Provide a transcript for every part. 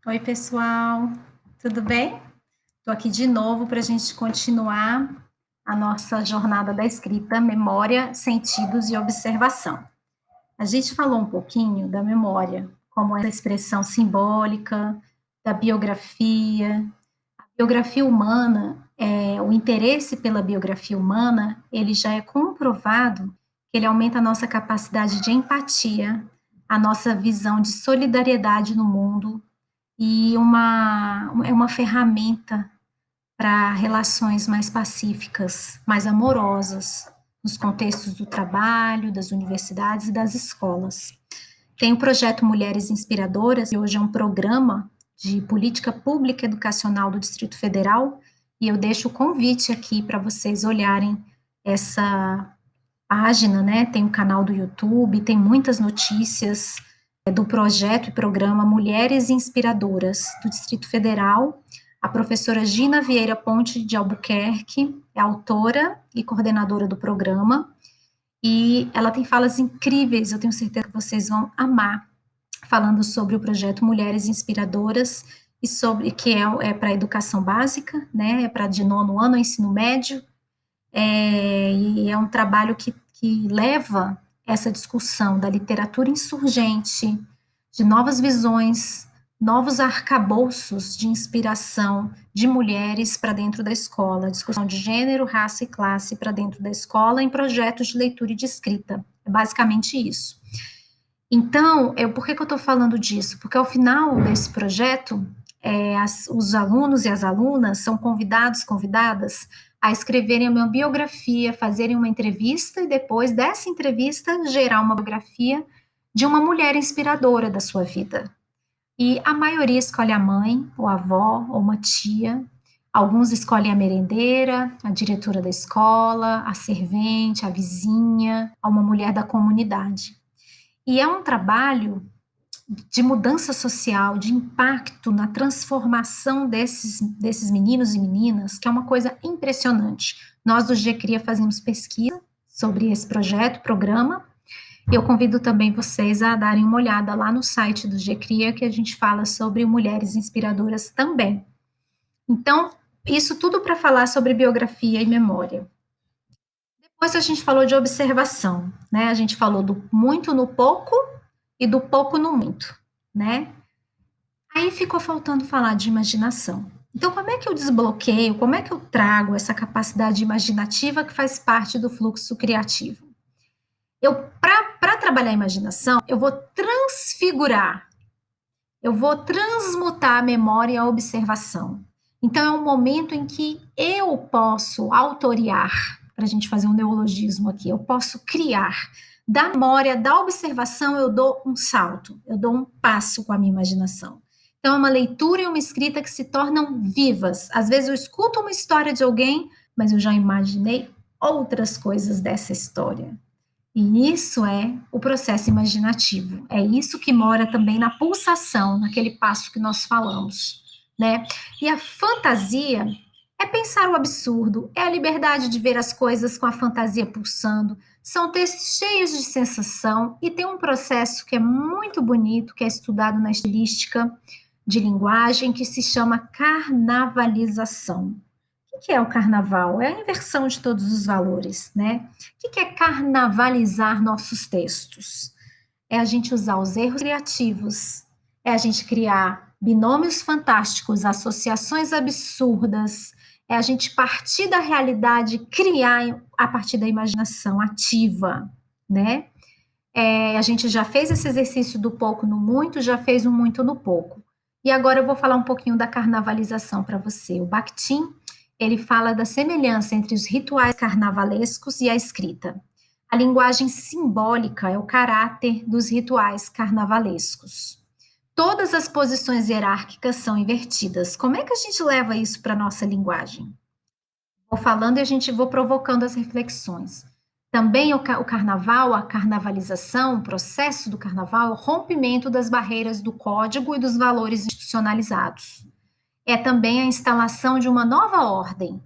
Oi, pessoal, tudo bem? Estou aqui de novo para a gente continuar a nossa jornada da escrita, memória, sentidos e observação. A gente falou um pouquinho da memória, como essa expressão simbólica, da biografia. A biografia humana, o interesse pela biografia humana, ele já é comprovado que ele aumenta a nossa capacidade de empatia, a nossa visão de solidariedade no mundo, e é uma ferramenta para relações mais pacíficas, mais amorosas, nos contextos do trabalho, das universidades e das escolas. Tem o projeto Mulheres Inspiradoras, que hoje é um programa de política pública educacional do Distrito Federal, e eu deixo o convite aqui para vocês olharem essa página, né? Tem um canal do YouTube, tem muitas notícias do projeto e programa Mulheres Inspiradoras do Distrito Federal. A professora Gina Vieira Ponte de Albuquerque é autora e coordenadora do programa, e ela tem falas incríveis, eu tenho certeza que vocês vão amar, falando sobre o projeto Mulheres Inspiradoras, e sobre que é para a educação básica, né, é para de nono ano, ensino médio, e é um trabalho que leva essa discussão da literatura insurgente, de novas visões, novos arcabouços de inspiração de mulheres para dentro da escola, discussão de gênero, raça e classe para dentro da escola em projetos de leitura e de escrita. É basicamente isso. Então, por que eu estou falando disso? Porque ao final desse projeto, os alunos e as alunas são convidadas a escreverem uma biografia, fazerem uma entrevista e depois dessa entrevista gerar uma biografia de uma mulher inspiradora da sua vida. E a maioria escolhe a mãe, ou a avó, ou uma tia. Alguns escolhem a merendeira, a diretora da escola, a servente, a vizinha, uma mulher da comunidade. E é um trabalho de mudança social, de impacto na transformação desses meninos e meninas, que é uma coisa impressionante. Nós do GCRIA fazemos pesquisa sobre esse projeto, programa, e eu convido também vocês a darem uma olhada lá no site do GCRIA, que a gente fala sobre mulheres inspiradoras também. Então, isso tudo para falar sobre biografia e memória. Depois a gente falou de observação, né? A gente falou do muito no pouco e do pouco no muito, né? Aí ficou faltando falar de imaginação. Então, como é que eu desbloqueio, como é que eu trago essa capacidade imaginativa que faz parte do fluxo criativo? Para trabalhar a imaginação, eu vou transfigurar, eu vou transmutar a memória e a observação. Então, é um momento em que eu posso autoriar, para a gente fazer um neologismo aqui, eu posso criar. Da memória, da observação, eu dou um salto, eu dou um passo com a minha imaginação. Então, é uma leitura e uma escrita que se tornam vivas. Às vezes eu escuto uma história de alguém, mas eu já imaginei outras coisas dessa história. E isso é o processo imaginativo. É isso que mora também na pulsação, naquele passo que nós falamos, né? E a fantasia é pensar o absurdo, é a liberdade de ver as coisas com a fantasia pulsando. São textos cheios de sensação e tem um processo que é muito bonito, que é estudado na estilística de linguagem, que se chama carnavalização. O que é o carnaval? É a inversão de todos os valores, né? O que é carnavalizar nossos textos? É a gente usar os erros criativos, é a gente criar binômios fantásticos, associações absurdas, é a gente partir da realidade, criar a partir da imaginação ativa, né? A gente já fez esse exercício do pouco no muito, já fez um muito no pouco. E agora eu vou falar um pouquinho da carnavalização para você. O Bakhtin, ele fala da semelhança entre os rituais carnavalescos e a escrita. A linguagem simbólica é o caráter dos rituais carnavalescos. Todas as posições hierárquicas são invertidas. Como é que a gente leva isso para a nossa linguagem? Vou falando e a gente vou provocando as reflexões. Também o carnaval, a carnavalização, o processo do carnaval, é o rompimento das barreiras do código e dos valores institucionalizados. É também a instalação de uma nova ordem,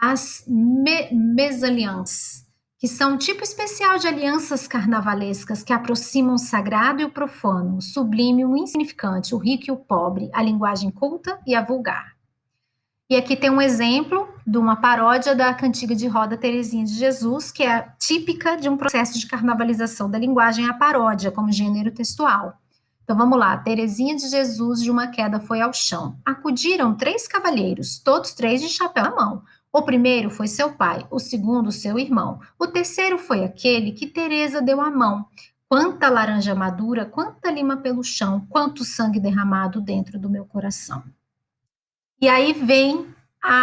as mesalliances, que são um tipo especial de alianças carnavalescas que aproximam o sagrado e o profano, o sublime e o insignificante, o rico e o pobre, a linguagem culta e a vulgar. E aqui tem um exemplo de uma paródia da cantiga de roda Terezinha de Jesus, que é típica de um processo de carnavalização da linguagem à paródia, como gênero textual. Então vamos lá, Terezinha de Jesus de uma queda foi ao chão. Acudiram 3 cavalheiros, todos 3 de chapéu na mão. O primeiro foi seu pai, o segundo seu irmão. O terceiro foi aquele que Teresa deu a mão. Quanta laranja madura, quanta lima pelo chão, quanto sangue derramado dentro do meu coração. E aí vem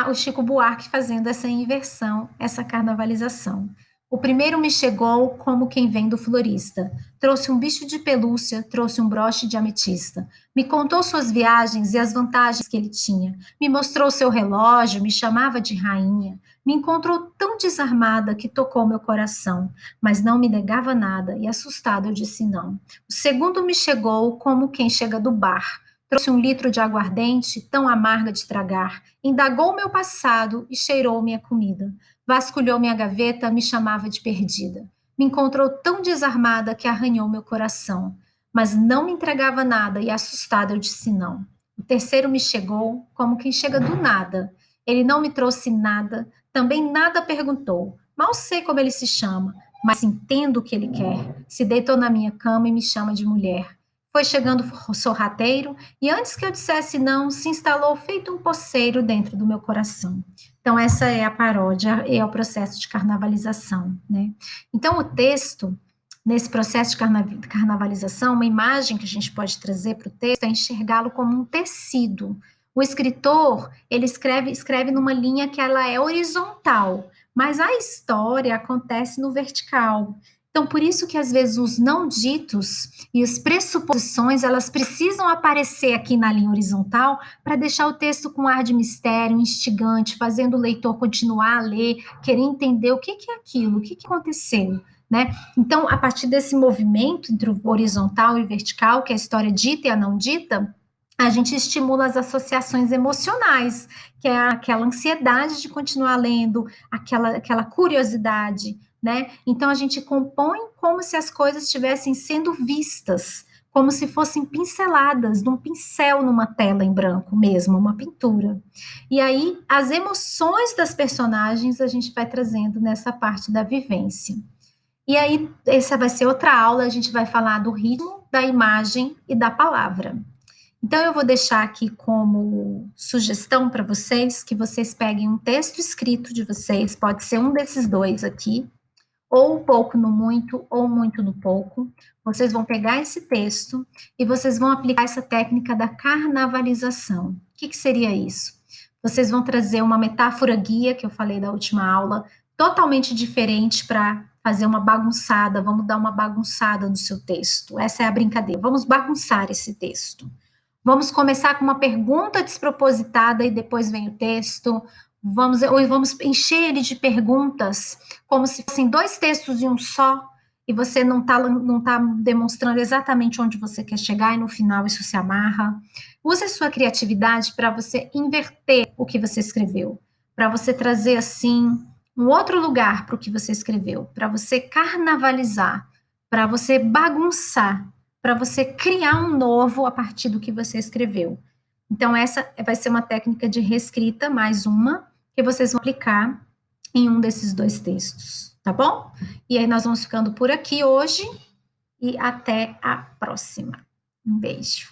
o Chico Buarque fazendo essa inversão, essa carnavalização. O primeiro me chegou como quem vem do florista. Trouxe um bicho de pelúcia, trouxe um broche de ametista. Me contou suas viagens e as vantagens que ele tinha. Me mostrou seu relógio, me chamava de rainha. Me encontrou tão desarmada que tocou meu coração, mas não me negava nada e assustado eu disse não. O segundo me chegou como quem chega do bar. Trouxe um litro de aguardente, tão amarga de tragar. Indagou meu passado e cheirou minha comida. Vasculhou minha gaveta, me chamava de perdida. Me encontrou tão desarmada que arranhou meu coração. Mas não me entregava nada e assustada eu disse não. O terceiro me chegou como quem chega do nada. Ele não me trouxe nada, também nada perguntou. Mal sei como ele se chama, mas entendo o que ele quer. Se deitou na minha cama e me chama de mulher. Foi chegando sorrateiro e antes que eu dissesse não, se instalou feito um poceiro dentro do meu coração. Então essa é a paródia, é o processo de carnavalização, né? Então o texto, nesse processo de carnavalização, uma imagem que a gente pode trazer para o texto é enxergá-lo como um tecido. O escritor, ele escreve numa linha que ela é horizontal, mas a história acontece no vertical. Então, por isso que às vezes os não ditos e as pressuposições, elas precisam aparecer aqui na linha horizontal para deixar o texto com ar de mistério, instigante, fazendo o leitor continuar a ler, querer entender o que é aquilo, o que aconteceu, né? Então, a partir desse movimento entre o horizontal e o vertical, que é a história dita e a não dita, a gente estimula as associações emocionais, que é aquela ansiedade de continuar lendo, aquela curiosidade, né? Então a gente compõe como se as coisas estivessem sendo vistas, como se fossem pinceladas num pincel numa tela em branco mesmo, uma pintura. E aí as emoções das personagens a gente vai trazendo nessa parte da vivência. E aí essa vai ser outra aula, a gente vai falar do ritmo, da imagem e da palavra. Então, eu vou deixar aqui como sugestão para vocês que vocês peguem um texto escrito de vocês, pode ser um desses dois aqui, ou pouco no muito, ou muito no pouco. Vocês vão pegar esse texto e vocês vão aplicar essa técnica da carnavalização. O que seria isso? Vocês vão trazer uma metáfora guia, que eu falei da última aula, totalmente diferente para fazer uma bagunçada, vamos dar uma bagunçada no seu texto. Essa é a brincadeira. Vamos bagunçar esse texto. Vamos começar com uma pergunta despropositada e depois vem o texto. Vamos encher ele de perguntas, como se fossem 2 textos em um só, e você não tá demonstrando exatamente onde você quer chegar, e no final isso se amarra. Use a sua criatividade para você inverter o que você escreveu, para você trazer, assim, um outro lugar para o que você escreveu, para você carnavalizar, para você bagunçar, para você criar um novo a partir do que você escreveu. Então, essa vai ser uma técnica de reescrita, mais uma, que vocês vão aplicar em um desses 2 textos, tá bom? E aí nós vamos ficando por aqui hoje e até a próxima. Um beijo.